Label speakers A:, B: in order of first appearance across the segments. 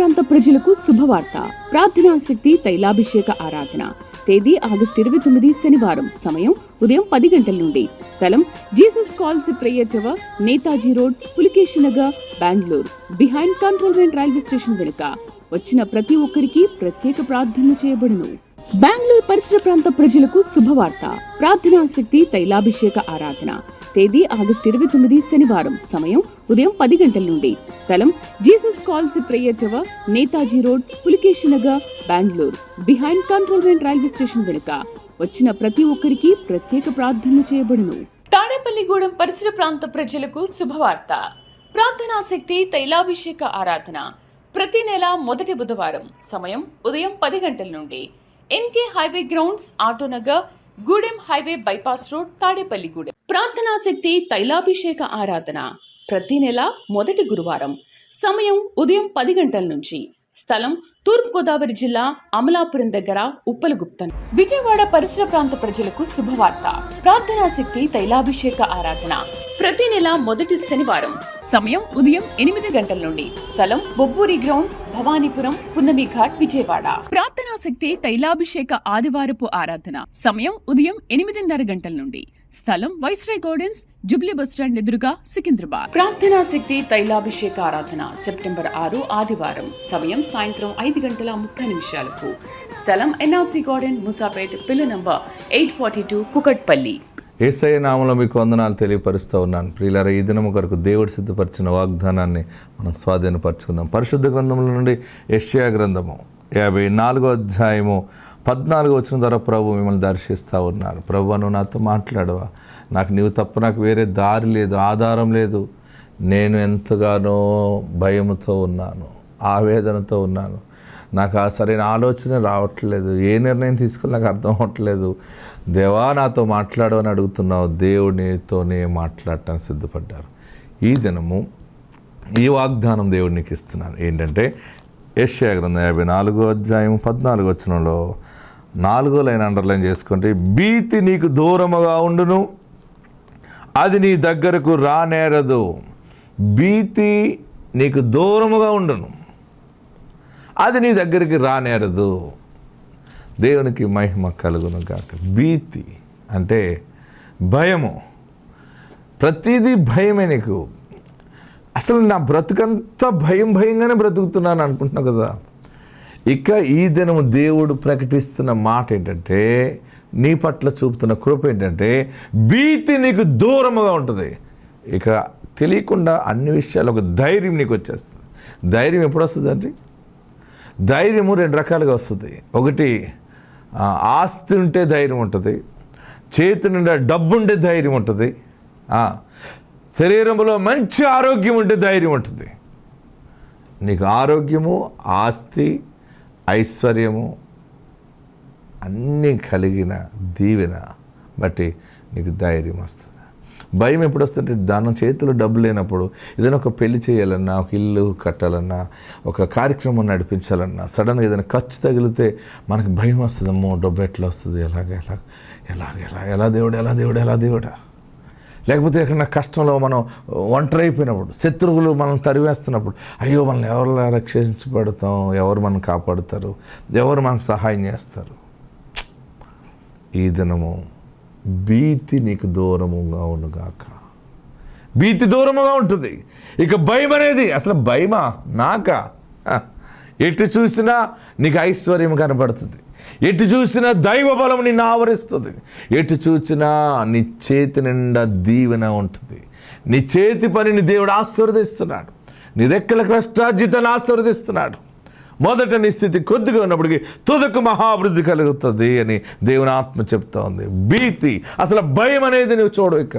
A: ప్రాంత ప్రజలకు శుభవార్త. ప్రార్థనా శక్తి తైలాభిషేక ఆరాధన. తేదీ ఆగస్టు 29 శనివారం. సమయం ఉదయం 10 గంటల నుండి. స్థలం Jesus calls prayer tower, Netaji road, Pulakeshi Nagar, Bengaluru. Behind cantonment railway station వెనుక. వచ్చిన ప్రతి ఒక్కరికి ప్రత్యేక ప్రార్థనలు చేయబడును. బెంగళూరు పరిసర ప్రాంత ప్రజలకు శుభవార్త. ప్రార్థనా శక్తి తైలాభిషేక ఆరాధన. తేదీ ఆగస్టు 29 శనివారం. సమయం ఉదయం 10 గంటల నుండి. స్థలం Jesus calls prayer tower, Netaji road, Pulakeshi Nagar, Bengaluru. Behind cantonment railway station వెనుక. వచ్చిన ప్రతి ఒక్కరికి ప్రత్యేక ప్రార్థనలు చేయబడును. తాడేపల్లిగూడెం పరిసర ప్రాంత ప్రజలకు శుభవార్త. ప్రార్థనా శక్తి తైలాభిషేక ఆరాధన. ప్రతి నెల మొదటి బుధవారం. సమయం ఉదయం 10 గంటల నుండి. NK highway grounds, Autonagar, Gudem highway bypass road, Tadepalligudem. ప్రార్థనా శక్తి తైలాభిషేక ఆరాధన ప్రతి నెల మొదటి గురువారం. సమయం ఉదయం 10 గంటల నుంచి. స్థలం తూర్పుగోదావరి జిల్లా, అమలాపురం దగ్గర, ఉప్పలగుప్తం. విజయవాడ పరిసర ప్రాంత ప్రజలకు శుభవార్త. ప్రార్థనా శక్తి తైలాభిషేక ఆరాధన ప్రతి నెల మొదటి శనివారం. సమయం ఉదయం 8 గంటల నుండి. స్థలం బొబ్బూరి గ్రౌండ్స్, భవానీపురం, పున్నమి ఘాట్, విజయవాడ. ప్రార్థనా శక్తి తైలాభిషేక ఆదివారపు ఆరాధన. సమయం ఉదయం 8:30 గంటల నుండి. స్థలం వైస్రాయ్ గార్డెన్స్, జుబ్లీ బస్టాండ్ ఎదురుగా, సికింద్రాబాద్. ప్రార్థనా శక్తి తైలాభిషేక ఆరాధన సెప్టెంబర్ 6 ఆదివారం. సమయం సాయంత్రం 5:30 స్థలం ఎన్ఆర్సీ గార్డెన్, ముసాపేట్, పిల్ల నంబర్ 842, కుకట్పల్లి.
B: యేసయ్య నామములో మీకు వందనాలు తెలియపరుస్తూ ఉన్నాను. ప్రియులారా, ఈ దినము కొరకు దేవుడు సిద్ధపరిచిన వాగ్దానాన్ని మనం స్వాధీనపరచుకుందాం. పరిశుద్ధ గ్రంథముల నుండి యెషయా గ్రంథము 54వ అధ్యాయము 14వ వచనం ద్వారా ప్రభు మిమ్మల్ని దర్శిస్తూ ఉన్నారు. ప్రభు, నువ్వు నాతో మాట్లాడవా? నీవు తప్ప నాకు వేరే దారి లేదు, ఆధారం లేదు. నేను ఎంతగానో భయముతో ఉన్నాను, ఆవేదనతో ఉన్నాను. నాకు ఆ సరైన ఆలోచన రావట్లేదు. ఏ నిర్ణయం తీసుకోవాలి నాకు అర్థం అవ్వట్లేదు. దేవా, నాతో మాట్లాడు అని అడుగుతున్నావు. దేవునితోనే మాట్లాడటానికి సిద్ధపడ్డారు. ఈ దినము ఈ వాగ్దానం దేవుడు నీకు ఇస్తున్నాను. ఏంటంటే యెషయా గ్రంథం 54వ అధ్యాయం 14వ వచనంలో 4వ లైన్ అండర్లైన్ చేసుకుంటే, భీతి నీకు దూరముగా ఉండును, అది నీ దగ్గరకు రానేరదు. భీతి నీకు దూరముగా ఉండును, అది నీ దగ్గరికి రానేరదు. దేవునికి మహిమ కలుగును గాక. భీతి అంటే భయము. ప్రతిదీ భయమే నీకు. అసలు నా బ్రతుకంతా భయంగానే బ్రతుకుతున్నాను అనుకుంటున్నావు కదా. ఇక ఈ దినము దేవుడు ప్రకటిస్తున్న మాట ఏంటంటే, నీ పట్ల చూపుతున్న కృప ఏంటంటే, భీతి నీకు దూరముగా ఉంటుంది. ఇక తెలియకుండా అన్ని విషయాలు ఒక ధైర్యం నీకు వచ్చేస్తుంది. ధైర్యం ఎప్పుడు వస్తుందండి? ధైర్యము 2 రకాలుగా వస్తుంది. ఒకటి, ఆస్తి ఉంటే ధైర్యం ఉంటుంది, చేతి నిండా డబ్బు ఉంటే ధైర్యం ఉంటుంది, శరీరంలో మంచి ఆరోగ్యం ఉంటే ధైర్యం ఉంటుంది. నీకు ఆరోగ్యము, ఆస్తి, ఐశ్వర్యము అన్నీ కలిగిన దీవెన బట్టి నీకు ధైర్యం వస్తుంది. భయం ఎప్పుడు వస్తుంటే, దాని చేతిలో డబ్బు లేనప్పుడు, ఏదైనా ఒక పెళ్లి చేయాలన్నా, ఒక ఇల్లు కట్టాలన్నా, ఒక కార్యక్రమం నడిపించాలన్నా, సడన్గా ఏదైనా ఖర్చు తగిలితే మనకు భయం వస్తుంది. అమ్మో, డబ్బు ఎట్లా వస్తుంది, ఎలా దేవుడా. లేకపోతే ఎక్కడన్నా కష్టంలో మనం ఒంటరి అయిపోయినప్పుడు, శత్రువులు మనం తరివేస్తున్నప్పుడు, అయ్యో మనల్ని ఎవరు రక్షించబడతాం, ఎవరు మనం కాపాడుతారు, ఎవరు మనకు సహాయం చేస్తారు. ఈ దినము భీతి నీకు దూరముగా ఉండుగాక. భీతి దూరముగా ఉంటుంది. ఇక భయం అనేది, అసలు భయమా నాకా? ఎటు చూసినా నీకు ఐశ్వర్యం కనబడుతుంది, ఎటు చూసినా దైవ బలం నిన్ను ఆవరిస్తుంది, ఎటు చూసినా నీ చేతి నిండా దీవెన ఉంటుంది. నీ చేతి పనిని దేవుడు ఆశీర్వదిస్తున్నాడు, నీ రెక్కల కష్టార్జితాన్ని ఆశీర్వదిస్తున్నాడు. మొదట నీ స్థితి కొద్దిగా ఉన్నప్పటికీ తుదకు మహాభివృద్ధి కలుగుతుంది అని దేవుని ఆత్మ చెప్తా ఉంది. భీతి, అసలు భయం అనేది నువ్వు చూడవు. ఇక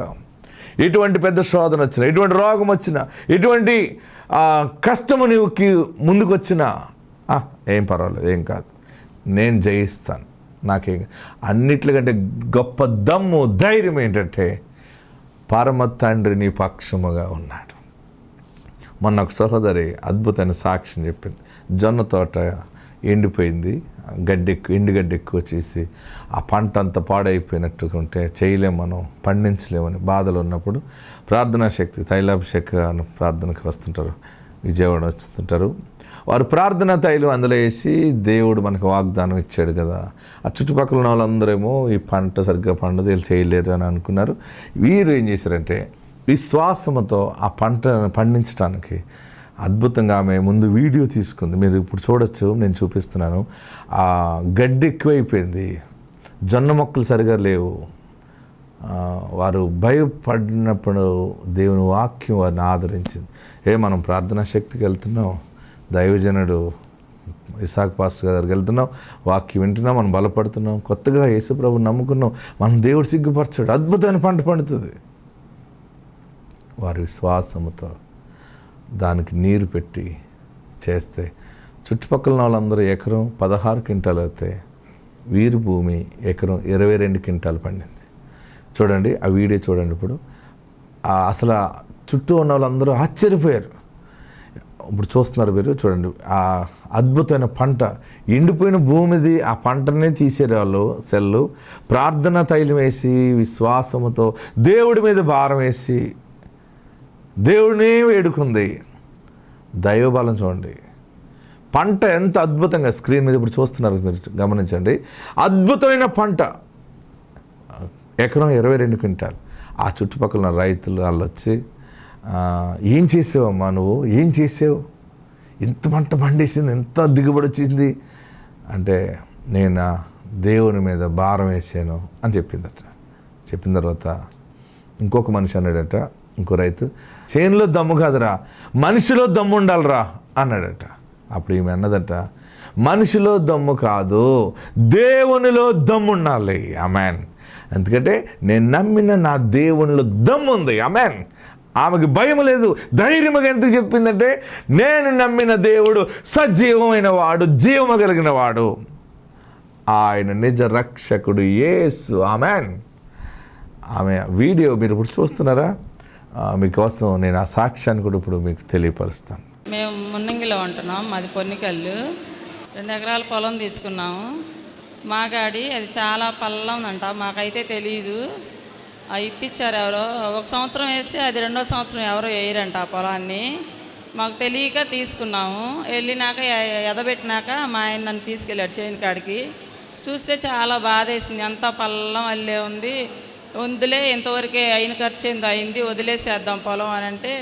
B: ఎటువంటి పెద్ద శోధన వచ్చినా, ఎటువంటి రోగం వచ్చినా, ఎటువంటి కష్టము నీవుకి ముందుకు వచ్చినా, ఏం పర్వాలేదు, ఏం కాదు, నేను జయిస్తాను. నాకేం అన్నిట్లకంటే గొప్ప దమ్ము, ధైర్యం ఏంటంటే, పరమ తండ్రి నీ పక్షముగా ఉన్నాడు. మొన్న ఒక సహోదరి అద్భుతమైన సాక్ష్యం చెప్పింది. జొన్న తోట ఎండిపోయింది, ఎండుగడ్డి ఎక్కువ చేసి ఆ పంట అంతా పాడైపోయినట్టుకుంటే చేయలేము, మనం పండించలేమని బాధలు ఉన్నప్పుడు ప్రార్థనా శక్తి తైలాభిషేక ప్రార్థనకు వస్తుంటారు, విజయవాడ వస్తుంటారు. వారు ప్రార్థనా తైలం అందులో వేసి దేవుడు మనకు వాగ్దానం ఇచ్చాడు కదా. ఆ చుట్టుపక్కల ఉన్న వాళ్ళందరేమో ఈ పంట సరిగ్గా పండదు, వీళ్ళు చేయలేరు అని అనుకున్నారు. వీరు ఏం చేశారంటే విశ్వాసంతో ఆ పంటను పండించడానికి అద్భుతంగా ఆమె ముందు వీడియో తీసుకుంది. మీరు ఇప్పుడు చూడొచ్చు, నేను చూపిస్తున్నాను. ఆ గడ్డి ఎక్కువైపోయింది, జొన్న మొక్కలు సరిగా లేవు. వారు భయపడినప్పుడు దేవుని వాక్యం వారిని ఆదరించింది. మనం ప్రార్థనా శక్తికి వెళ్తున్నాం, దైవజనుడు ఇసాక్ పాస్టర్ గారికి వెళ్తున్నాం, వాక్యం వింటున్నాం, మనం బలపడుతున్నాం, కొత్తగా యేసుప్రభుని నమ్ముకున్నాం, మనం దేవుడు సిగ్గుపరచాడు, అద్భుతమైన పంట పండుతుంది. వారి విశ్వాసముతో దానికి నీరు పెట్టి చేస్తే చుట్టుపక్కల వాళ్ళందరూ ఎకరం 16 క్వింటాలు అయితే వీరి భూమి ఎకరం 22 క్వింటాలు పండింది. చూడండి, ఆ వీడియో చూడండి. ఇప్పుడు అసలు చుట్టూ ఉన్న వాళ్ళందరూ ఆశ్చర్యపోయారు. ఇప్పుడు చూస్తున్నారు మీరు, చూడండి ఆ అద్భుతమైన పంట. ఎండిపోయిన భూమిది ఆ పంటనే తీసేరు వాళ్ళు. సెల్లు ప్రార్థన తైలం వేసి విశ్వాసముతో దేవుడి మీద భారం వేసి దేవుడినే వేడుకుంది. దైవబలం చూడండి, పంట ఎంత అద్భుతంగా స్క్రీన్ మీద ఇప్పుడు చూస్తున్నారు మీరు, గమనించండి. అద్భుతమైన పంట, ఎకరం 22 క్వింటాలు. ఆ చుట్టుపక్కల రైతులు వాళ్ళు వచ్చి, ఏం చేసావమ్మా నువ్వు, ఏం చేసావు, ఇంత పంట పండేసింది, ఎంత దిగుబడి వచ్చింది అంటే, నేను దేవుని మీద భారం వేసాను అని చెప్పిందట. చెప్పిన తర్వాత ఇంకొక మనిషి అన్నాడట, ఇంకో రైతు, చేనులో దమ్ము కాదురా, మనిషిలో దమ్ము ఉండాలిరా అన్నాడట. అప్పుడు ఈమె అన్నదట, మనిషిలో దమ్ము కాదు, దేవునిలో దమ్ము ఉండాలి. ఆమెన్. ఎందుకంటే నేను నమ్మిన నా దేవునిలో దమ్ము ఉంది. ఆమెన్. ఆమెకి భయం లేదు, ధైర్యంగా ఎందుకు చెప్పిందంటే, నేను నమ్మిన దేవుడు సజీవమైన వాడు, జీవము కలిగిన వాడు, ఆయన నిజ రక్షకుడు యేసు. ఆమెన్. ఆమె వీడియో మీరు ఇప్పుడు చూస్తున్నారా? మీకోసం నేను ఆ సాక్ష్యాన్ని కూడా ఇప్పుడు మీకు తెలియపరుస్తాను.
C: మేము మున్నంగిలో ఉంటున్నాం, మాది పొన్నికల్లు. 2 ఎకరాల పొలం తీసుకున్నాము. మాగాడి అది చాలా పల్లం ఉందంట, మాకైతే తెలియదు. ఇప్పించారు ఎవరో. 1 సంవత్సరం వేస్తే అది 2వ సంవత్సరం ఎవరో వేయరంట ఆ పొలాన్ని. మాకు తెలియక తీసుకున్నాము. వెళ్ళినాక ఎదబెట్టినాక మా ఆయన నన్ను తీసుకెళ్ళాడు చేను కాడికి. చూస్తే చాలా బాధ వేసింది, అంతా పల్లం అల్లే ఉంది. వందులే ఇంతవరకే అయిన ఖర్చు ఏందో అయింది, వదిలేసేద్దాం పొలం అని అంటే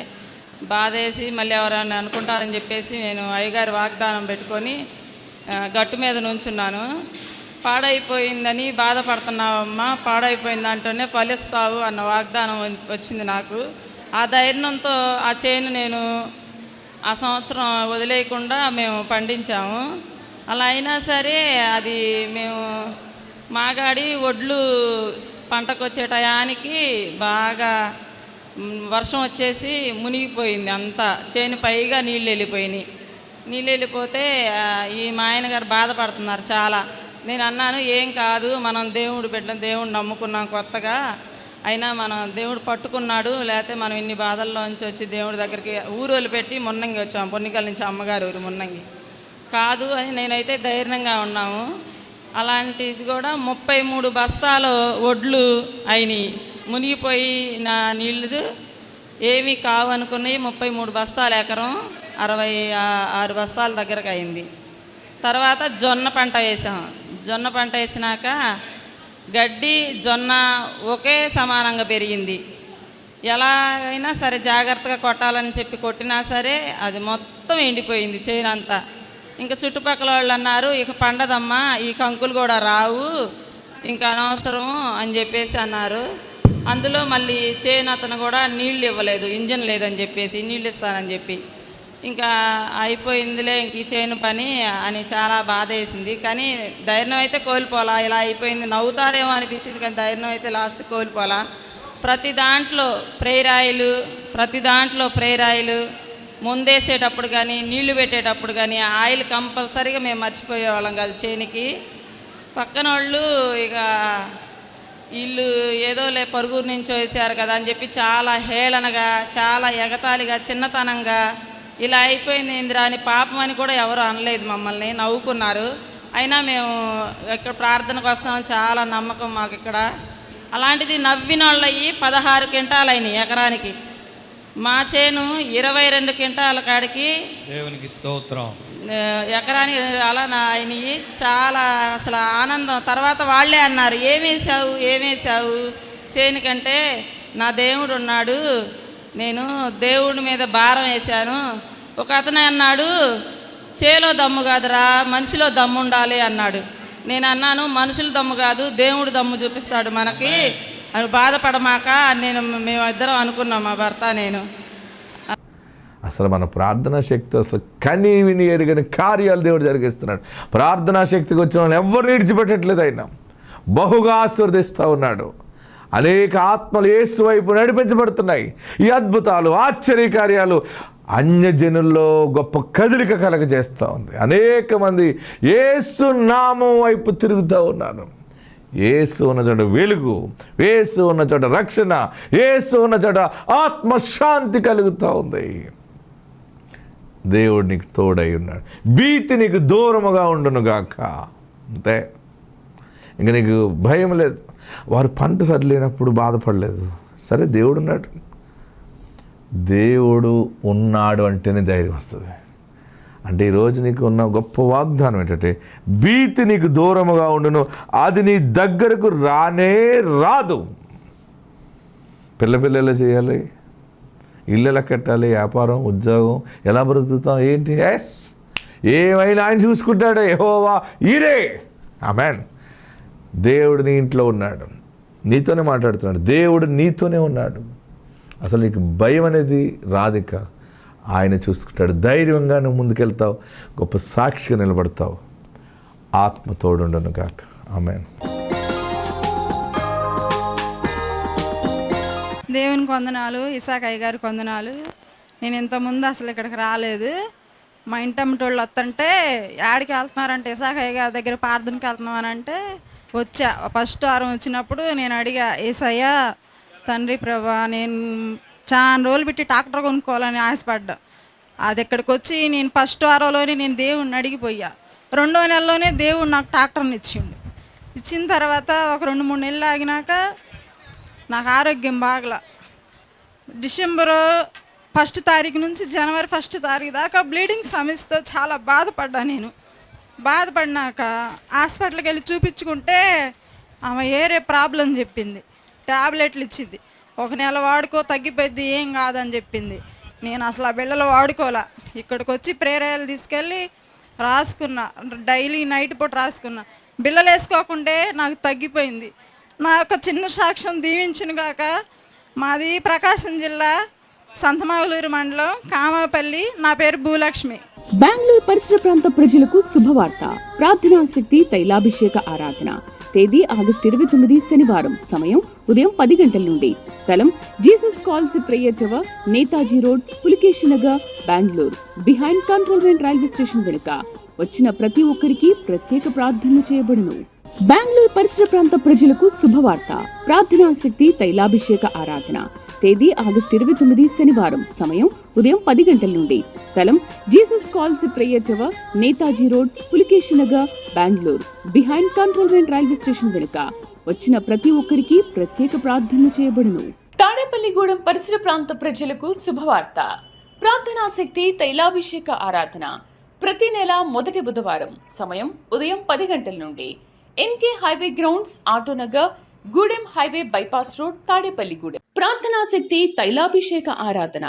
C: బాధేసి, మళ్ళీ ఎవరైనా అనుకుంటారని చెప్పేసి నేను అయ్యగారి వాగ్దానం పెట్టుకొని గట్టు మీద నుంచున్నాను. పాడైపోయిందని బాధపడుతున్నావమ్మా, పాడైపోయిన దాంట్లోనే ఫలిస్తావు అన్న వాగ్దానం వచ్చింది నాకు. ఆ ధైర్యంతో ఆ చేను నేను ఆ సంవత్సరం వదిలేయకుండా మేము పండించాము. అలా అయినా సరే అది మేము మాగాడి ఒడ్లు పంటకు వచ్చే టయానికి బాగా వర్షం వచ్చేసి మునిగిపోయింది అంతా. చేను పైగా నీళ్ళు వెళ్ళిపోయినాయి. నీళ్ళు వెళ్ళిపోతే ఈ మా ఆయన గారు బాధపడుతున్నారు చాలా. నేను అన్నాను, ఏం కాదు, మనం దేవుడు బిడ్డ, దేవుడు నమ్ముకున్నాం కొత్తగా, అయినా మనం దేవుడు పట్టుకున్నాడు, లేకపోతే మనం ఇన్ని బాధల్లోంచి వచ్చి దేవుడి దగ్గరికి ఊరు వదిలిపెట్టి మున్నంగి వచ్చాము. పొన్నికల్ నుంచి అమ్మగారు ఊరు మున్నంగి కాదు అని నేనైతే ధైర్యంగా ఉన్నాము. అలాంటిది కూడా 33 బస్తాలు ఒడ్లు అయినాయి. మునిగిపోయి నా నీళ్ళు ఏమీ కావనుకున్నాయి. 33 బస్తాలు ఎకరం 66 బస్తాల దగ్గరకు అయింది. తర్వాత జొన్న పంట వేసాం. జొన్న పంట వేసినాక గడ్డి జొన్న ఒకే సమానంగా పెరిగింది. ఎలాగైనా సరే జాగ్రత్తగా కొట్టాలని చెప్పి కొట్టినా సరే అది మొత్తం ఎండిపోయింది చేను అంతా. ఇంకా చుట్టుపక్కల వాళ్ళు అన్నారు, ఇక పండదమ్మా, ఈ కంకులు కూడా రావు, ఇంకా అనవసరము అని చెప్పేసి అన్నారు. అందులో మళ్ళీ చేను అతను కూడా నీళ్ళు ఇవ్వలేదు, ఇంజన్ లేదని చెప్పేసి, నీళ్ళు ఇస్తానని చెప్పి. ఇంకా అయిపోయిందిలే ఇంక ఈ చేను పని అని చాలా బాధ వేసింది. కానీ ధైర్యం అయితే కోల్పోలా. ఇలా అయిపోయింది నవ్వుతారేమో అనిపించింది, కానీ ధైర్యం అయితే లాస్ట్ కోల్పోలా. ప్రతి దాంట్లో ప్రేరాయిలు ముందేసేటప్పుడు కానీ నీళ్లు పెట్టేటప్పుడు కానీ ఆయిల్ కంపల్సరీగా మేము మర్చిపోయేవాళ్ళం కాదు చేనికి. పక్కన వాళ్ళు ఇక వీళ్ళు ఏదోలే పరుగురు నుంచి వేసారు కదా అని చెప్పి చాలా హేళనగా, చాలా ఎగతాళిగా, చిన్నతనంగా ఇలా అయిపోయింది ఇందిరా అని, పాపం అని కూడా ఎవరు అనలేదు మమ్మల్ని, నవ్వుకున్నారు. అయినా మేము ఇక్కడ ప్రార్థనకు వస్తామని చాలా నమ్మకం మాకు ఇక్కడ. అలాంటిది నవ్విన వాళ్ళు అయ్యి 16 క్వింటాలు అయినాయి ఎకరానికి. మా చేను 22 క్వింటాల కాడికి
D: దేవునికి స్తోత్రం.
C: ఎకరాని అలా అయినవి చాలా అసలు ఆనందం. తర్వాత వాళ్ళే అన్నారు, ఏమేసావు చేనుకంటే నా దేవుడు ఉన్నాడు, నేను దేవుడి మీద భారం వేశాను. ఒక అతను అన్నాడు, చేలో దమ్ము కాదురా మనిషిలో దమ్ము ఉండాలి అన్నాడు. నేను అన్నాను, మనుషుల దమ్ము కాదు దేవుడు దమ్ము చూపిస్తాడు మనకి, అని బాధపడమాక మేమిద్దరం అనుకున్నాం, మా భర్త నేను.
B: అసలు మన ప్రార్థనా శక్తి అసలు కని విని ఎరుగని కార్యాలు దేవుడు జరిగిస్తున్నాడు. ప్రార్థనా శక్తికి వచ్చిన వాళ్ళు ఎవరిని విడిచిపెట్టట్లేదు. ఆయన బహుగా ఆశీర్వదిస్తూ ఉన్నాడు. అనేక ఆత్మలు యేసు వైపు నడిపించబడుతున్నాయి. ఈ అద్భుతాలు ఆశ్చర్యకార్యాలు అన్యజనుల్లో గొప్ప కదలిక కలగజేస్తూ ఉంది. అనేక మంది యేసు నామం వైపు తిరుగుతూ ఉన్నారు. యేసు ఉన్న చోట వెలుగు, యేసు ఉన్న చోట రక్షణ, యేసు ఉన్న చోట ఆత్మశాంతి కలుగుతూ ఉంది. దేవుడు నీకు తోడై ఉన్నాడు. భీతి నీకు దూరముగా ఉండునుగాక. అంతే, ఇంకా నీకు భయం లేదు. వారు పంట సరిలేనప్పుడు బాధపడలేదు. సరే, దేవుడు ఉన్నాడు. దేవుడు ఉన్నాడు అంటేనే ధైర్యం వస్తుంది. అంటే ఈరోజు నీకు ఉన్న గొప్ప వాగ్దానం ఏంటంటే, భీతి నీకు దూరముగా ఉండును, అది నీ దగ్గరకు రానే రాదు. పిల్లలు చేయాలి, ఇల్లు ఎలా కట్టాలి, వ్యాపారం, ఉద్యోగం ఎలా బ్రతుకుతాం, ఏంటి, ఏమైనా ఆయన చూసుకుంటాడే. యెహోవా ఈరే. ఆమేన్. దేవుడు నీ ఇంట్లో ఉన్నాడు, నీతోనే మాట్లాడుతున్నాడు. దేవుడు నీతోనే ఉన్నాడు. అసలు నీకు భయం అనేది రాదిక. ఆయన చూసుకుంటాడు. ధైర్యంగా నువ్వు ముందుకెళ్తావు, గొప్ప సాక్షిగా నిలబడతావు. ఆత్మ తోడుండును గాక. ఆమేన్.
D: దేవునికి వందనాలు, ఇసాకయ్య గారికి వందనాలు. నేను ఇంతకుముందు అసలు ఇక్కడికి రాలేదు. మా ఇంటమ్మటోళ్ళు వస్తుంటే యాడికి వెళ్తున్నారంటే ఇసాకయ్య గారి దగ్గర ప్రార్థనకి వెళ్తున్నామని అంటే వచ్చా. ఫస్ట్ వారం వచ్చినప్పుడు నేను అడిగా, యేసయ్యా తండ్రి ప్రభా, నేను చాలా రోజులు పెట్టి ట్రాక్టర్ కొనుక్కోవాలని ఆశపడ్డా. అది ఇక్కడికి వచ్చి నేను ఫస్ట్ వారంలోనే నేను దేవుడిని అడిగిపోయా. 2వ నెలలోనే దేవుడు నాకు ట్రాక్టర్ని ఇచ్చిన తర్వాత ఒక 2-3 నెలలు ఆగినాక నాకు ఆరోగ్యం బాగలా. డిసెంబర్ 1 తారీఖు నుంచి జనవరి 1 తారీఖు దాకా బ్లీడింగ్ సమస్యతో చాలా బాధపడ్డా. నేను బాధపడినాక హాస్పిటల్కి వెళ్ళి చూపించుకుంటే ఆమె ఏరే ప్రాబ్లం చెప్పింది. ట్యాబ్లెట్లు ఇచ్చింది. 1 నెల వాడుకో తగ్గిపోద్ది, ఏం కాదని చెప్పింది. నేను అసలు ఆ బిళ్ళలు వాడుకోలే. ఇక్కడికి వచ్చి ప్రేరాయలు తీసుకెళ్ళి రాసుకున్నా. డైలీ నైట్ పూట రాసుకున్నా. బిళ్ళలు వేసుకోకుంటే నాకు తగ్గిపోయింది. నా యొక్క చిన్న సాక్ష్యం దీవించును గాక. మాది ప్రకాశం జిల్లా సంతమాగులూరు మండలం కామాపల్లి. నా పేరు భూలక్ష్మి.
A: బెంగళూరు పరిసర ప్రాంత ప్రజలకు శుభవార్త. ప్రార్థనా శక్తి తైలాభిషేక ఆరాధన. తేదీ ఆగస్టు 29 శనివారం. సమయం ఉదయం 10 గంటల నుండి. స్థలం Jesus calls prayer tower, Netaji road, Pulakeshi Nagar, Bengaluru. Behind cantonment railway station వెనుక. వచ్చిన ప్రతి ఒక్కరికి ప్రత్యేక ప్రార్థనలు చేయబడును. బెంగళూరు పరిసర ప్రాంత ప్రజలకు శుభవార్త. ప్రార్థనా శక్తి తైలాభిషేక ఆరాధన. తేదీ ఆగస్టు 29 శనివారం. సమయం ఉదయం 10 గంటల నుండి. స్థలం Jesus calls prayer tower, Netaji road, Pulakeshi Nagar, Bengaluru. Behind cantonment railway station వెనుక. వచ్చిన ప్రతి ఒక్కరికి ప్రత్యేక ప్రార్థనలు చేయబడును. తాడేపల్లిగూడెం పరిసర ప్రాంత ప్రజలకు శుభవార్త. ప్రార్థనా శక్తి తైలాభిషేక ఆరాధన. ప్రతి నెల మొదటి బుధవారం. సమయం ఉదయం 10 గంటల నుండి. NK highway grounds, Autonagar, Gudem highway bypass road, Tadepalligudem. ప్రార్థనా శక్తి తైలాభిషేక ఆరాధన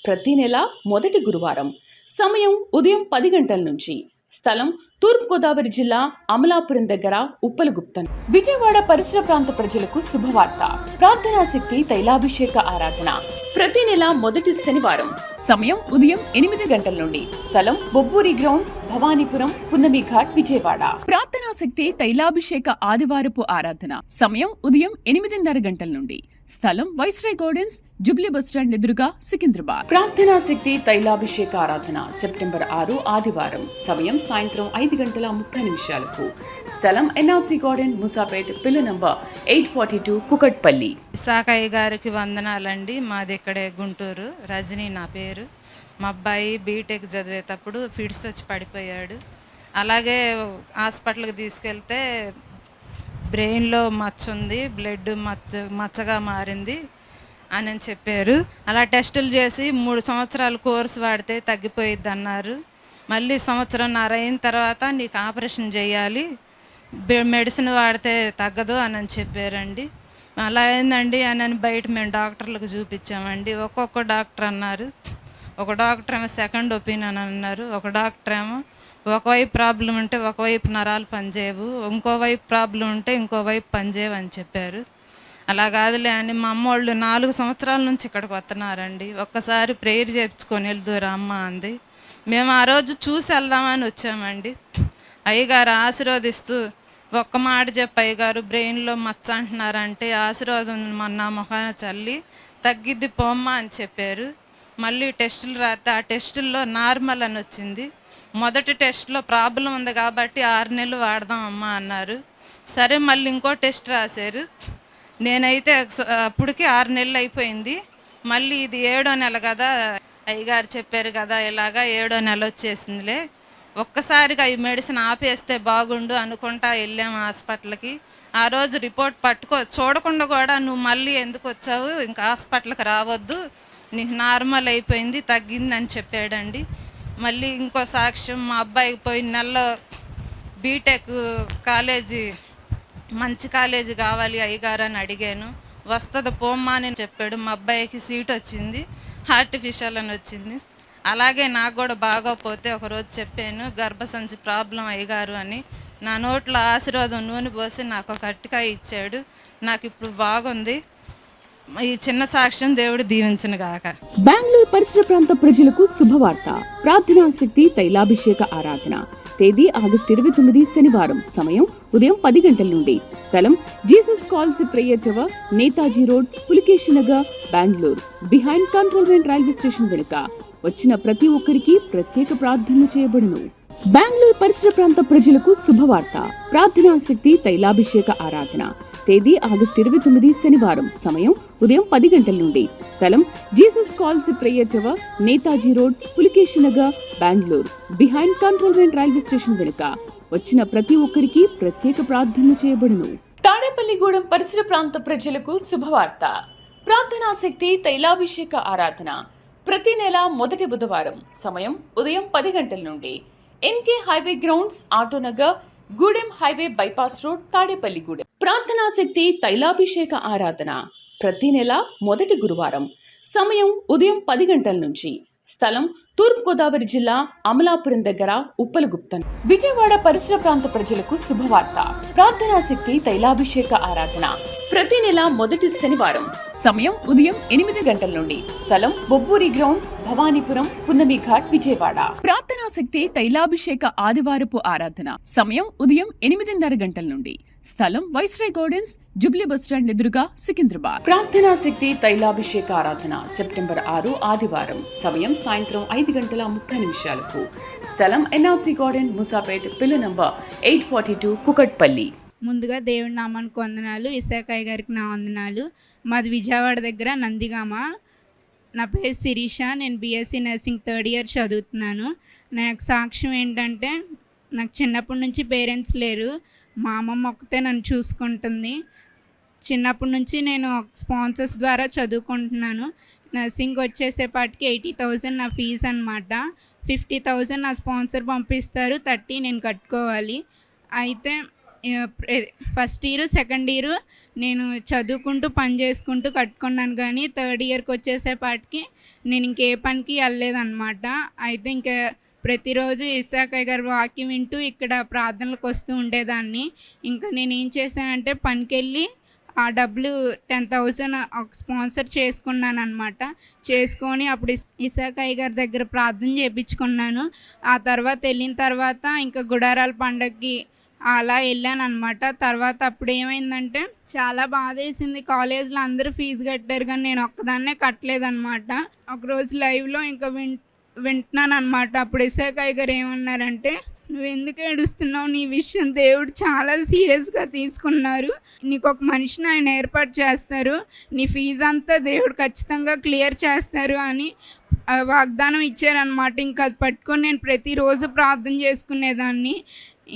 A: ప్రతి నెల మొదటి గురువారం. సమయం ఉదయం 10 గంటల నుంచి. స్థలం తూర్పుగోదావరి జిల్లా అమలాపురం దగ్గర ఉప్పలగుప్తం. విజయవాడ పరిసర ప్రాంత ప్రజలకు శుభవార్త. ప్రార్థనా శక్తి తైలాభిషేక ఆరాధన ప్రతి నెల మొదటి శనివారం. సమయం ఉదయం 8 గంటల నుండి. స్థలం బొబ్బూరి గ్రౌండ్స్, భవానీపురం, పున్నమి ఘాట్, విజయవాడ. ప్రార్థనా శక్తి తైలాభిషేక ఆదివారపు ఆరాధన. సమయం ఉదయం 8:30 గంటల నుండి. స్థలం వైస్రాయ్ గార్డెన్స్, జుబ్లీ బస్టాండ్ ఎదురుగా, సికింద్రాబాద్. ప్రార్థనా శక్తి తైలాభిషేక ఆరాధన సెప్టెంబర్ 6 ఆదివారం. సమయం సాయంత్రం 5:30 స్థలం ఎన్ఆర్సీ గార్డెన్, ముసాపేట్, పిల్ల నంబర్ 842, కుకట్పల్లి.
D: ఇసాకయ్య గారికి వందనాలండి. మాది ఇక్కడే గుంటూరు. రజనీ నా పేరు. మా అబ్బాయి బీటెక్ చదివేటప్పుడు ఫిడ్స్ వచ్చి పడిపోయాడు. అలాగే హాస్పిటల్కి తీసుకెళ్తే బ్రెయిన్లో మచ్చ ఉంది, బ్లడ్ మచ్చగా మారింది అని చెప్పారు. అలా టెస్టులు చేసి 3 సంవత్సరాలు కోర్సు వాడితే తగ్గిపోయిద్ది అన్నారు. మళ్ళీ సంవత్సరంన్నర అయిన తర్వాత నీకు ఆపరేషన్ చేయాలి, మెడిసిన్ వాడితే తగ్గదు అని చెప్పారండి. అలా అయిందండి అని బయట మేము డాక్టర్లకు చూపించామండి. ఒక్కొక్క డాక్టర్ అన్నారు. ఒక డాక్టర్ ఏమో సెకండ్ ఒపీనియన్ అన్నారు, ఒక డాక్టర్ ఏమో ఒకవైపు ప్రాబ్లం ఉంటే ఒకవైపు నరాలు పనిచేయవు, ఇంకోవైపు ప్రాబ్లం ఉంటే ఇంకోవైపు పనిచేయవు అని చెప్పారు. అలా కాదులే అని మా అమ్మోళ్ళు 4 సంవత్సరాల నుంచి ఇక్కడికి వస్తున్నారండి. ఒక్కసారి ప్రేయర్ చేయించుకొని వెళ్దురా అమ్మ అంది. మేము ఆ రోజు చూసి వెళ్దామని వచ్చామండి. అయ్యగారు ఆశీర్వదిస్తూ ఒక్క మాట చెప్పి, అయ్యగారు బ్రెయిన్లో మచ్చ అంటున్నారంటే ఆశీర్వాదం నా మొహాన చల్లి తగ్గిద్ది పోమ్మా అని చెప్పారు. మళ్ళీ టెస్టులు రాస్తే ఆ టెస్టుల్లో నార్మల్ అని వచ్చింది. మొదటి టెస్ట్లో ప్రాబ్లం ఉంది కాబట్టి 6 నెలలు వాడదామమ్మా అన్నారు. సరే మళ్ళీ ఇంకో టెస్ట్ రాశారు. నేనైతే అప్పటికి 6 నెలలు అయిపోయింది. మళ్ళీ ఇది 7వ నెల కదా, అయ్యగారు చెప్పారు కదా ఇలాగా 7వ నెల వచ్చేసిందిలే, ఒక్కసారిగా ఈ మెడిసిన్ ఆపేస్తే బాగుండు అనుకుంటా వెళ్ళాము హాస్పిటల్కి. ఆ రోజు రిపోర్ట్ చూడకుండా కూడా నువ్వు మళ్ళీ ఎందుకు వచ్చావు, ఇంకా హాస్పిటల్కి రావద్దు, నీకు నార్మల్ అయిపోయింది తగ్గింది అని చెప్పాడండి. మళ్ళీ ఇంకో సాక్ష్యం, మా అబ్బాయికి పోయిన నెలలో బీటెక్ కాలేజీ మంచి కాలేజీ కావాలి అయ్యగారు అని అడిగాను. వస్తుంది పోమ్మా అని చెప్పాడు. మా అబ్బాయికి సీట్ వచ్చింది, ఆర్టిఫిషియల్ అని వచ్చింది. అలాగే నాకు కూడా బాగోపోతే ఒకరోజు చెప్పాను, గర్భసంచి ప్రాబ్లం అయ్యగారు అని. నా నోట్లో ఆశీర్వాదం నూనె పోసి నాకు ఒక అరటికాయ ఇచ్చాడు. నాకు ఇప్పుడు బాగుంది. ఈ చిన్న సాక్ష్యం దేవుడు దీవించును గాక.
A: బెంగళూరు పరిసర ప్రాంత ప్రజలకు శుభవార్త. ప్రార్థనా శక్తి తైలాభిషేక ఆరాధన. తేదీ ఆగస్టు 29 శనివారం. సమయం ఉదయం 10 గంటల నుండి. స్థలం Jesus calls prayer tower, Netaji road, Pulakeshi Nagar, Bengaluru. Behind cantonment railway station వెనుక. వచ్చిన ప్రతి ఒక్కరికి ప్రత్యేక ప్రార్థనలు చేయబడును. బెంగళూరు పరిసర ప్రాంత ప్రజలకు శుభవార్త. ప్రార్థనా శక్తి తైలాభిషేక ఆరాధన. తేదీ ఆగస్టు 29 శనివారం. సమయం ఉదయం 10 గంటల నుండి. స్థలం Jesus calls prayer tower, Netaji road, Pulakeshi Nagar, Bengaluru. Behind cantonment railway station వెనుక. వచ్చిన ప్రతి ఒక్కరికి ప్రత్యేక ప్రార్థనలు చేయబడును. తాడేపల్లిగూడెం పరిసర ప్రాంత ప్రజలకు శుభవార్త. ప్రార్థనా శక్తి తైలాభిషేక ఆరాధన. ప్రతి నెల మొదటి బుధవారం. సమయం ఉదయం 10 గంటల నుండి. NK highway grounds, Autonagar, Gudem highway bypass road, Tadepalligudem. ప్రార్థనా శక్తి తైలాభిషేక ఆరాధన ప్రతి నెల మొదటి గురువారం. సమయం ఉదయం 10 గంటల నుంచి. స్థలం తూర్పుగోదావరి జిల్లా అమలాపురం దగ్గర ఉప్పలగుప్తం. విజయవాడ పరిసర ప్రాంత ప్రజలకు శుభవార్త. ప్రార్థనా శక్తి తైలాభిషేక ఆరాధన ప్రతి నెల మొదటి శనివారం. సమయం ఉదయం 8 గంటల నుండి. స్థలం బొబ్బూరి గ్రౌండ్స్, భవానీపురం, పున్నమి ఘాట్, విజయవాడ. ప్రార్థనా శక్తి తైలాభిషేక ఆదివారపు ఆరాధన. సమయం ఉదయం 8:30 గంటల నుండి. స్థలం వైస్రాయ్ గార్డెన్స్, జుబ్లీ బస్టాండ్ ఎదురుగా, సికింద్రాబాద్. ప్రార్థనా శక్తి తైలాభిషేక ఆరాధన సెప్టెంబర్ 6 ఆదివారం. సమయం సాయంత్రం 5:30 స్థలం ఎన్ఆర్సీ గార్డెన్, ముసాపేట్, పిల్ల నంబర్ 842, కుకట్పల్లి.
E: ముందుగా దేవుడి నామానికి వందనాలు. ఇసాకయ్య గారికి నా వందనాలు. మాది విజయవాడ దగ్గర నందిగామ. నా పేరు శిరీష. నేను బీఎస్సీ నర్సింగ్ 3rd ఇయర్ చదువుతున్నాను. నాకు సాక్ష్యం ఏంటంటే, నాకు చిన్నప్పటి నుంచి పేరెంట్స్ లేరు. మా అమ్మమ్మ ఒక్కతే నన్ను చూసుకుంటుంది. చిన్నప్పటి నుంచి నేను స్పాన్సర్స్ ద్వారా చదువుకుంటున్నాను. నర్సింగ్ వచ్చేసేపాటికి 80,000 నా ఫీజు అనమాట. 50,000 నా స్పాన్సర్ పంపిస్తారు, 30 నేను కట్టుకోవాలి. అయితే ఫస్ట్ ఇయర్, సెకండ్ ఇయర్ నేను చదువుకుంటూ పని చేసుకుంటూ కట్టుకున్నాను. కానీ 3rd ఇయర్కి వచ్చేసేపాటికి నేను ఇంకే పనికి వెళ్ళలేదన్నమాట. అయితే ఇంకా ప్రతిరోజు ఇసాకయ్య గారు వాక్యం వింటూ ఇక్కడ ప్రార్థనలకు వస్తూ ఉండేదాన్ని. ఇంకా నేను ఏం చేశానంటే పనికి వెళ్ళి ఆ డబ్బులు 10,000 ఒక స్పాన్సర్ చేసుకున్నాను అనమాట. చేసుకొని అప్పుడు ఇసాకయ్య గారి దగ్గర ప్రార్థన చేయించుకున్నాను. ఆ తర్వాత వెళ్ళిన తర్వాత ఇంకా గుడారాల పండగకి అలా వెళ్ళాను అనమాట. తర్వాత అప్పుడు ఏమైందంటే చాలా బాధ వేసింది. కాలేజ్లో అందరూ ఫీజు కట్టారు కానీ నేను ఒక్కదాన్నే కట్టలేదన్నమాట. ఒకరోజు లైవ్లో ఇంకా వింటున్నాను అనమాట. అప్పుడు ఇసాకయ్య గారు ఏమన్నారంటే, నువ్వు ఎందుకు ఏడుస్తున్నావు, నీ విషయం దేవుడు చాలా సీరియస్గా తీసుకున్నారు, నీకు ఒక మనిషిని ఆయన ఏర్పాటు చేస్తారు, నీ ఫీజు అంతా దేవుడు ఖచ్చితంగా క్లియర్ చేస్తారు అని వాగ్దానం ఇచ్చారనమాట. ఇంకా అది పట్టుకొని నేను ప్రతిరోజు ప్రార్థన చేసుకునేదాన్ని.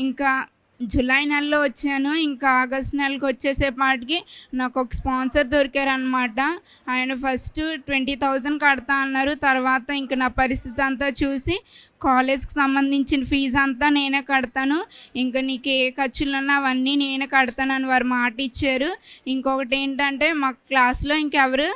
E: ఇంకా జూలై నెలలో వచ్చాను. ఇంకా ఆగస్ట్ నెలకు వచ్చేసేపాటికి నాకు ఒక స్పాన్సర్ దొరికారనమాట. ఆయన ఫస్ట్ 20,000 కడతా అన్నారు. తర్వాత ఇంక నా పరిస్థితి అంతా చూసి కాలేజ్కి సంబంధించిన ఫీజు అంతా నేనే కడతాను, ఇంకా నీకు ఏ ఖర్చులున్నా అవన్నీ నేనే కడతానని వారు మాట ఇచ్చారు. ఇంకొకటి ఏంటంటే మా క్లాస్లో ఇంకెవరు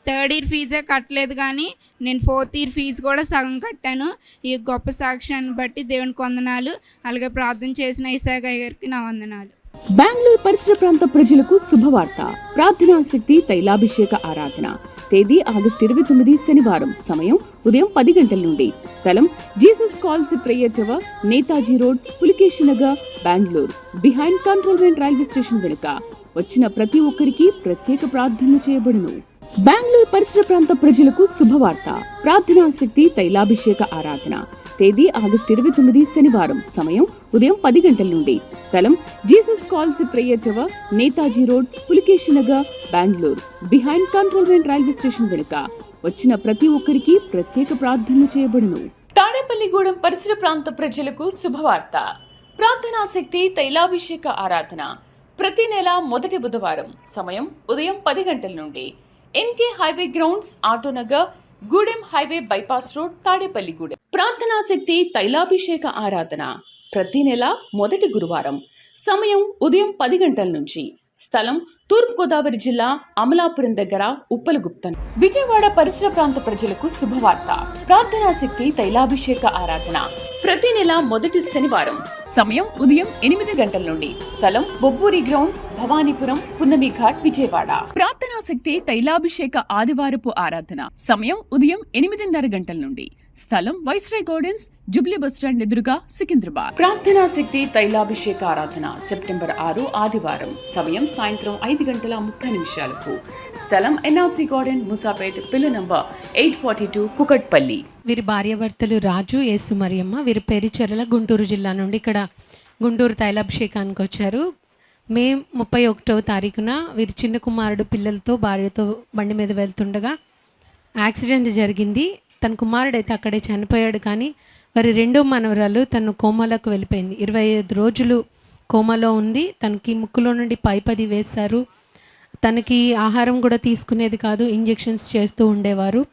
E: థర్డ్ ఇయర్ ఫీజే కట్టలేదు, కానీ నేను ఫోర్త్ ఇయర్ ఫీజు కూడా సగం కట్టాను. ఈ గొప్ప సాక్ష్యాన్ని బట్టి దేవునికి వందనాలు. అలాగే ప్రార్థన చేసిన యేసయ్య గారికి నా వందనాలు.
A: బెంగళూరు పరిసర ప్రాంత ప్రజలకు శుభవార్త. ప్రార్థనా శక్తి తైలాభిషేక ఆరాధన. తేదీ ఆగస్టు 29 శనివారం. సమయం ఉదయం 10 గంటల నుండి. స్థలం Jesus calls prayer tower, Netaji road, Pulakeshi Nagar, Bengaluru. Behind cantonment railway station వెనుక. వచ్చిన ప్రతి ఒక్కరికి ప్రత్యేక ప్రార్థనలు చేయబడును. బెంగళూరు పరిసర ప్రాంత ప్రజలకు శుభవార్త. ప్రార్థనా శక్తి తైలాభిషేక ఆరాధన. తేదీ ఆగస్టు 29 శనివారం. సమయం ఉదయం 10 గంటల నుండి. స్థలం Jesus calls prayer tower, Netaji road, Pulakeshi Nagar, Bengaluru. Behind cantonment railway station వెనుక. వచ్చిన ప్రతి ఒక్కరికి ప్రత్యేక ప్రార్థనలు చేయబడును. తాడేపల్లిగూడెం పరిసర ప్రాంత ప్రజలకు శుభవార్త. ప్రార్థనా శక్తి తైలాభిషేక ఆరాధన. ప్రతి నెల మొదటి బుధవారం. సమయం ఉదయం 10 గంటల నుండి. NK highway grounds, Autonagar, Gudem highway bypass road, Tadepalligudem. ప్రార్థనా శక్తి తైలాభిషేక ఆరాధన. ప్రతి నెల మొదటి గురువారం. సమయం ఉదయం 10 గంటల నుంచి. స్థలం తూర్పుగోదావరి జిల్లా అమలాపురం దగ్గర ఉప్పలగుప్తం. విజయవాడ పరిసర ప్రాంత ప్రజలకు శుభవార్త. ప్రార్థనా శక్తి తైలాభిషేక ఆరాధన. ప్రతి నెల మొదటి శనివారం. సమయం ఉదయం 8 గంటల నుండి. స్థలం బొబ్బూరి గ్రౌండ్స్, భవానీపురం, పున్నమి ఘాట్, విజయవాడ. ప్రార్థనా శక్తి తైలాభిషేక ఆదివారపు ఆరాధన. సమయం ఉదయం 8:30 గంటల నుండి. స్థలం వైస్రాయ్ గార్డెన్స్, జుబ్లీ బస్టాండ్ ఎదురుగా, సికింద్రాబాద్. ప్రార్థనా శక్తి తైలాభిషేక ఆరాధన. సెప్టెంబర్ 6 ఆదివారం. సమయం సాయంత్రం 5:30 స్థలం ఎన్ఆర్సీ గార్డెన్, ముసాపేట్, పిల్ల నంబర్ 842, కుకట్పల్లి.
F: వీరి భార్యాభర్తలు రాజు, యేసు మరియమ్మ. వీరి పేరుచెర్ల, గుంటూరు జిల్లా నుండి ఇక్కడ గుంటూరు తైలాభిషేకానికి వచ్చారు. మే 31వ తారీఖున వీరి చిన్న కుమారుడు పిల్లలతో భార్యతో బండి మీద వెళ్తుండగా యాక్సిడెంట్ జరిగింది. తన కుమారుడు అయితే అక్కడే చనిపోయాడు. కానీ వారి రెండో మనవరాలు తను కోమాలోకి వెళ్ళిపోయింది. 25 రోజులు కోమాలో ఉంది. తనకి ముక్కులో నుండి పైప్ అది వేశారు. తనకి ఆహారం కూడా తీసుకునేది కాదు, ఇంజెక్షన్స్ చేస్తూ ఉండేవారు.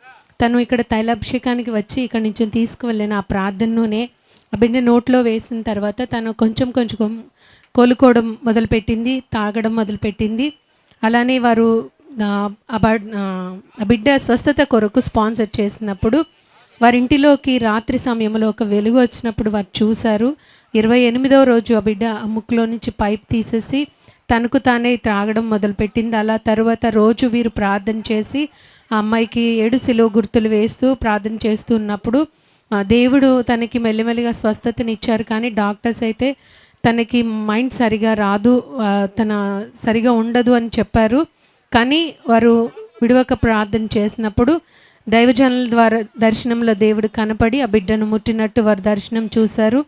F: తను ఇక్కడ తైలాభిషేకానికి వచ్చి ఇక్కడ నుంచి తీసుకువెళ్ళిన ఆ ప్రార్థనలోనే ఆ బిడ్డ నోట్లో వేసిన తర్వాత తను కొంచెం కోలుకోవడం మొదలుపెట్టింది, తాగడం మొదలుపెట్టింది. అలానే వారు ఆ బిడ్డ స్వస్థత కొరకు స్పాన్సర్ చేసినప్పుడు వారింటిలోకి రాత్రి సమయంలో ఒక వెలుగు వచ్చినప్పుడు వారు చూశారు. 28వ రోజు ఆ బిడ్డ ఆ ముక్కులో నుంచి పైప్ తీసేసి తనకు తానే త్రాగడం మొదలుపెట్టింది. అలా తర్వాత రోజు వీరు ప్రార్థన చేసి ఆ అమ్మాయికి 7 సిలువ గుర్తులు వేస్తూ ప్రార్థన చేస్తూ ఉన్నప్పుడు దేవుడు తనకి మెల్లిమెల్లిగా స్వస్థతనిచ్చారు. కానీ డాక్టర్స్ అయితే తనకి మైండ్ సరిగా రాదు, తన సరిగా ఉండదు అని చెప్పారు. కానీ వారు విడవక ప్రార్థన చేసినప్పుడు దైవజనుల ద్వారా దర్శనంలో దేవుడు కనపడి ఆ బిడ్డను ముట్టినట్టు వారు దర్శనం చూశారు.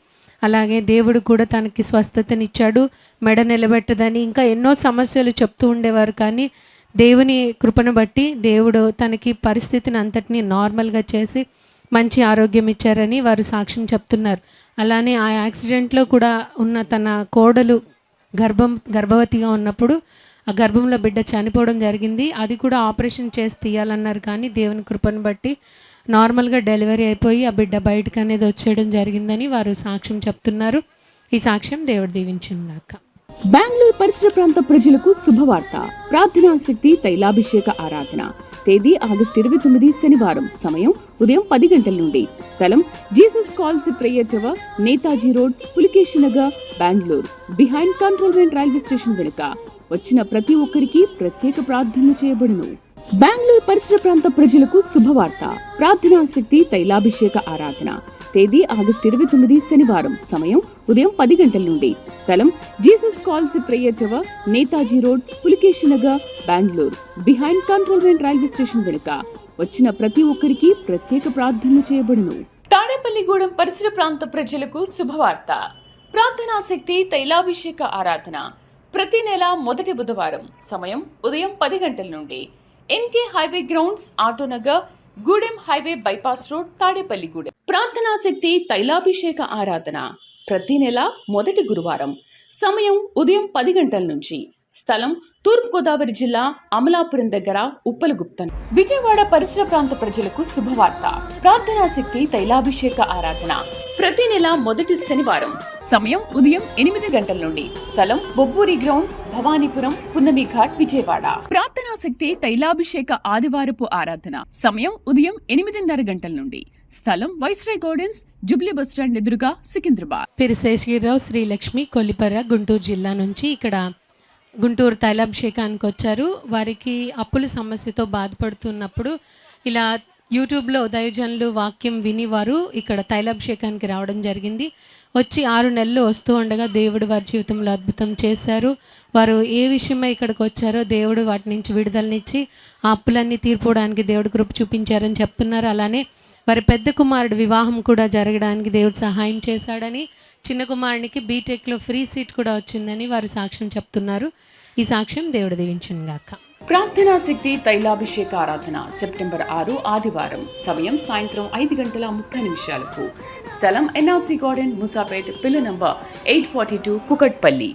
F: అలాగే దేవుడు కూడా తనకి స్వస్థతనిచ్చాడు, మెడ నిలబెట్టదని ఇంకా ఎన్నో సమస్యలు చెప్తూ ఉండేవారు. కానీ దేవుని కృపను బట్టి దేవుడు తనకి పరిస్థితిని అంతటినీ నార్మల్గా చేసి మంచి ఆరోగ్యం ఇచ్చారని వారు సాక్ష్యం చెప్తున్నారు. అలానే ఆ యాక్సిడెంట్లో కూడా ఉన్న తన కోడలు గర్భవతిగా ఉన్నప్పుడు ఆ గర్భంలో బిడ్డ చనిపోవడం జరిగింది. అది కూడా ఆపరేషన్ చేసి తీయాలన్నారు. కానీ దేవుని కృపను బట్టి నార్మల్గా డెలివరీ అయిపోయి ఆ బిడ్డ బయటకు అనేది వచ్చేయడం జరిగిందని వారు సాక్ష్యం చెప్తున్నారు. ఈ సాక్ష్యం దేవుడు దీవించుగాక.
A: బెంగళూరు పరిసర ప్రాంత ప్రజలకు శుభవార్త. ప్రార్థనా శక్తి తైలాభిషేక ఆరాధన. తేదీ ఆగస్టు 29 శనివారం. సమయం ఉదయం 10 గంటల నుండి. స్థలం Jesus calls prayer tower, Netaji road, Pulakeshi Nagar, Bengaluru. Behind cantonment railway station వెనుక. వచ్చిన ప్రతి ఒక్కరికి ప్రత్యేక ప్రార్థనలు చేయబడును. బెంగళూరు పరిసర ప్రాంత ప్రజలకు శుభవార్త. ప్రార్థనా శక్తి తైలాభిషేక ఆరాధన. తేదీ ఆగస్టు 29 శనివారం. సమయం ఉదయం 10 గంటల నుండి. స్థలం Jesus calls prayer tower, Netaji road, Pulakeshi Nagar, Bengaluru. Behind cantonment railway station వెనుక. వచ్చిన ప్రతి ఒక్కరికి ప్రత్యేక ప్రార్థనలు చేయబడును. తాడేపల్లిగూడెం పరిసర ప్రాంత ప్రజలకు శుభవార్త. ప్రార్థనా శక్తి తైలాభిషేక ఆరాధన. ప్రతి నెల మొదటి బుధవారం. సమయం ఉదయం 10 గంటల నుండి. NK highway grounds, Autonagar, Gudem highway bypass road, Tadepalligudem. ప్రార్థనా శక్తి తైలాభిషేక ఆరాధన. ప్రతి నెల మొదటి గురువారం. సమయం ఉదయం 10 గంటల నుంచి. స్థలం తూర్పుగోదావరి జిల్లా అమలాపురం దగ్గర ఉప్పలగుప్తం. విజయవాడ పరిసర ప్రాంత ప్రజలకు శుభవార్త. ప్రార్థనా శక్తి తైలాభిషేక ఆరాధన ప్రతి నెల మొదటి శనివారం. సమయం ఉదయం 8 గంటల నుండి. స్థలం బొబ్బూరి గ్రౌండ్స్, భవానీపురం, పున్నమి ఘాట్, విజయవాడ. ప్రార్థనా శక్తి తైలాభిషేక ఆదివారపు ఆరాధన సమయం ఉదయం 8:30 గంటల నుండి. స్థలం వైస్రాయ్ గార్డెన్స్, జుబ్లీ బస్టాండ్ ఎదురుగా, సికింద్రాబాద్.
F: పేరు శేషగిరిరావు, శ్రీలక్ష్మి, కొల్లిపర్ర, గుంటూరు జిల్లా నుంచి ఇక్కడ గుంటూరు తైలాభిషేకానికి వచ్చారు. వారికి అప్పుల సమస్యతో బాధపడుతున్నప్పుడు ఇలా యూట్యూబ్లో దైవజనులు వాక్యం విని వారు ఇక్కడ తైలాభిషేకానికి రావడం జరిగింది. వచ్చి 6 నెలలు వస్తూ ఉండగా దేవుడు వారి జీవితంలో అద్భుతం చేశారు. వారు ఏ విషయమై ఇక్కడికి వచ్చారో దేవుడు వాటి నుంచి విడుదలనిచ్చి ఆ అప్పులన్నీ తీర్పుడానికి దేవుడు కృప చూపించారని చెప్తున్నారు. అలానే వారి పెద్ద కుమారుడు వివాహం కూడా జరగడానికి దేవుడు సహాయం చేశాడని, చిన్న కుమారునికి బీటెక్లో ఫ్రీ సీట్ కూడా వచ్చిందని వారు సాక్ష్యం చెప్తున్నారు. ఈ సాక్ష్యం దేవుడు దీవించును గాక.
A: ప్రార్థనా శక్తి తైలాభిషేక ఆరాధన సెప్టెంబర్ 6 ఆదివారం. సమయం సాయంత్రం 5:30 స్థలం ఎన్ఆర్సీ గార్డెన్, ముసాపేట్, పిల్ల నంబర్ 842, కుకట్పల్లి.